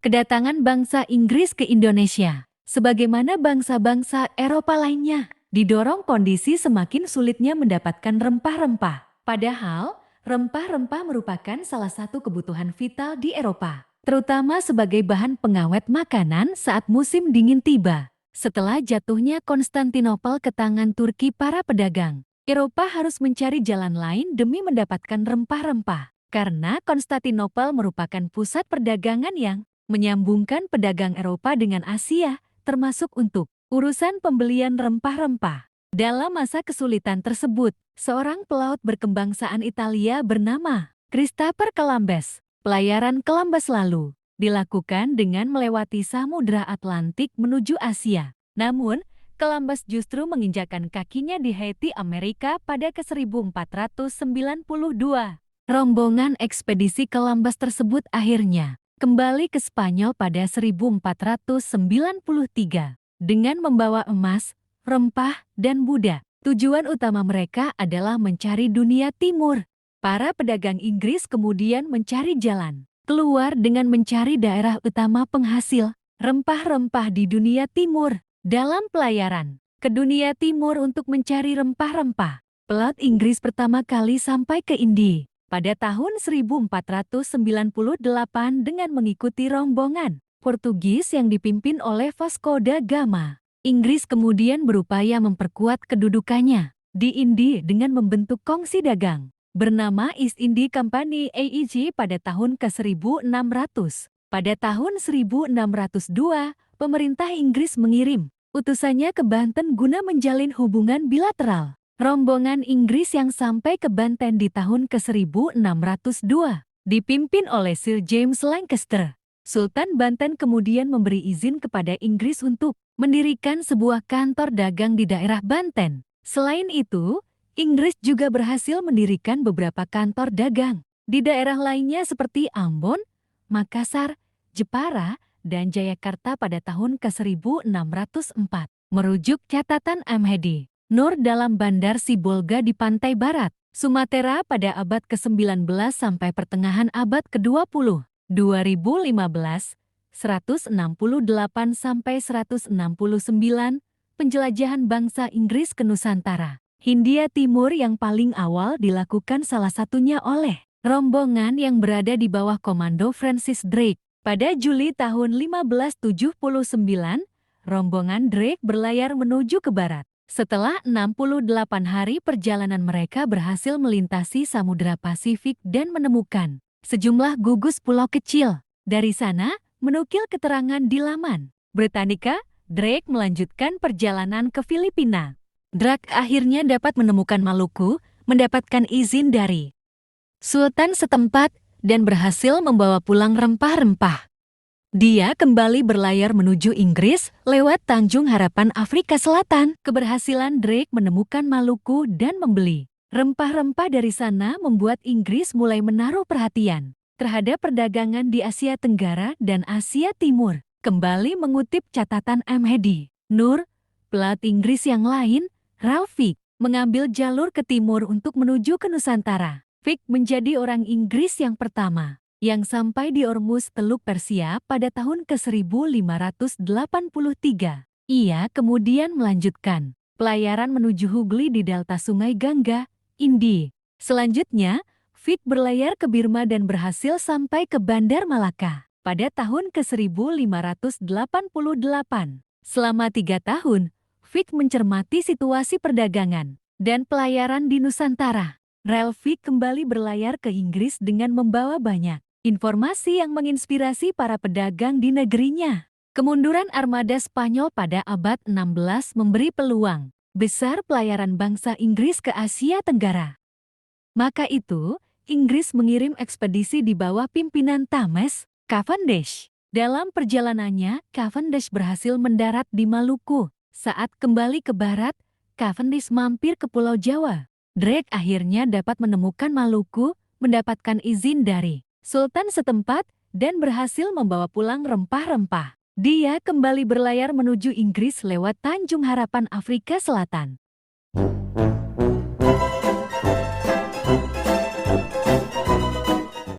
Kedatangan bangsa Inggris ke Indonesia, sebagaimana bangsa-bangsa Eropa lainnya, didorong kondisi semakin sulitnya mendapatkan rempah-rempah. Padahal, rempah-rempah merupakan salah satu kebutuhan vital di Eropa, terutama sebagai bahan pengawet makanan saat musim dingin tiba. Setelah jatuhnya Konstantinopel ke tangan Turki para pedagang, Eropa harus mencari jalan lain demi mendapatkan rempah-rempah. Karena Konstantinopel merupakan pusat perdagangan yang menyambungkan pedagang Eropa dengan Asia, termasuk untuk urusan pembelian rempah-rempah. Dalam masa kesulitan tersebut, seorang pelaut berkebangsaan Italia bernama Christopher Columbus, pelayaran Columbus lalu dilakukan dengan melewati Samudra Atlantik menuju Asia. Namun, Columbus justru menginjakan kakinya di Haiti, Amerika pada ke-1492. Rombongan ekspedisi Columbus tersebut akhirnya kembali ke Spanyol pada 1493 dengan membawa emas, rempah, dan Buddha. Tujuan utama mereka adalah mencari dunia timur. Para pedagang Inggris kemudian mencari jalan keluar dengan mencari daerah utama penghasil rempah-rempah di dunia timur. Dalam pelayaran ke dunia timur untuk mencari rempah-rempah, pelaut Inggris pertama kali sampai ke India pada tahun 1498 dengan mengikuti rombongan Portugis yang dipimpin oleh Vasco da Gama. Inggris kemudian berupaya memperkuat kedudukannya di India dengan membentuk kongsi dagang bernama East India Company (AEC) pada tahun ke-1600. Pada tahun 1602, pemerintah Inggris mengirim utusannya ke Banten guna menjalin hubungan bilateral. Rombongan Inggris yang sampai ke Banten di tahun ke-1602 dipimpin oleh Sir James Lancaster. Sultan Banten kemudian memberi izin kepada Inggris untuk mendirikan sebuah kantor dagang di daerah Banten. Selain itu, Inggris juga berhasil mendirikan beberapa kantor dagang di daerah lainnya seperti Ambon, Makassar, Jepara, dan Jayakarta pada tahun ke-1604. Merujuk catatan Ahmadi Nur dalam Bandar Sibolga di pantai barat Sumatera pada abad ke-19 sampai pertengahan abad ke-20. 2015, 168 sampai 169, penjelajahan bangsa Inggris ke Nusantara, Hindia Timur yang paling awal dilakukan salah satunya oleh rombongan yang berada di bawah komando Francis Drake. Pada Juli tahun 1579, rombongan Drake berlayar menuju ke barat. Setelah 68 hari perjalanan mereka berhasil melintasi Samudra Pasifik dan menemukan sejumlah gugus pulau kecil. Dari sana, menukil keterangan di laman Britannica, Drake melanjutkan perjalanan ke Filipina. Drake akhirnya dapat menemukan Maluku, mendapatkan izin dari Sultan setempat, dan berhasil membawa pulang rempah-rempah. Dia kembali berlayar menuju Inggris lewat Tanjung Harapan, Afrika Selatan. Keberhasilan Drake menemukan Maluku dan membeli rempah-rempah dari sana membuat Inggris mulai menaruh perhatian terhadap perdagangan di Asia Tenggara dan Asia Timur. Kembali mengutip catatan Ahmadi Nur, pelaut Inggris yang lain, Ralph Fick, mengambil jalur ke timur untuk menuju ke Nusantara. Fick menjadi orang Inggris yang pertama yang sampai di Ormuz, Teluk Persia pada tahun ke-1583. Ia kemudian melanjutkan pelayaran menuju Hugli di delta Sungai Gangga, India. Selanjutnya, Fick berlayar ke Burma dan berhasil sampai ke Bandar Malaka pada tahun ke-1588. Selama 3 tahun, Fick mencermati situasi perdagangan dan pelayaran di Nusantara. Ralph Fick kembali berlayar ke Inggris dengan membawa banyak informasi yang menginspirasi para pedagang di negerinya. Kemunduran armada Spanyol pada abad 16 memberi peluang besar pelayaran bangsa Inggris ke Asia Tenggara. Maka itu, Inggris mengirim ekspedisi di bawah pimpinan Thomas Cavendish. Dalam perjalanannya, Cavendish berhasil mendarat di Maluku. Saat kembali ke barat, Cavendish mampir ke Pulau Jawa. Drake akhirnya dapat menemukan Maluku, mendapatkan izin dari Sultan setempat, dan berhasil membawa pulang rempah-rempah. Dia kembali berlayar menuju Inggris lewat Tanjung Harapan, Afrika Selatan.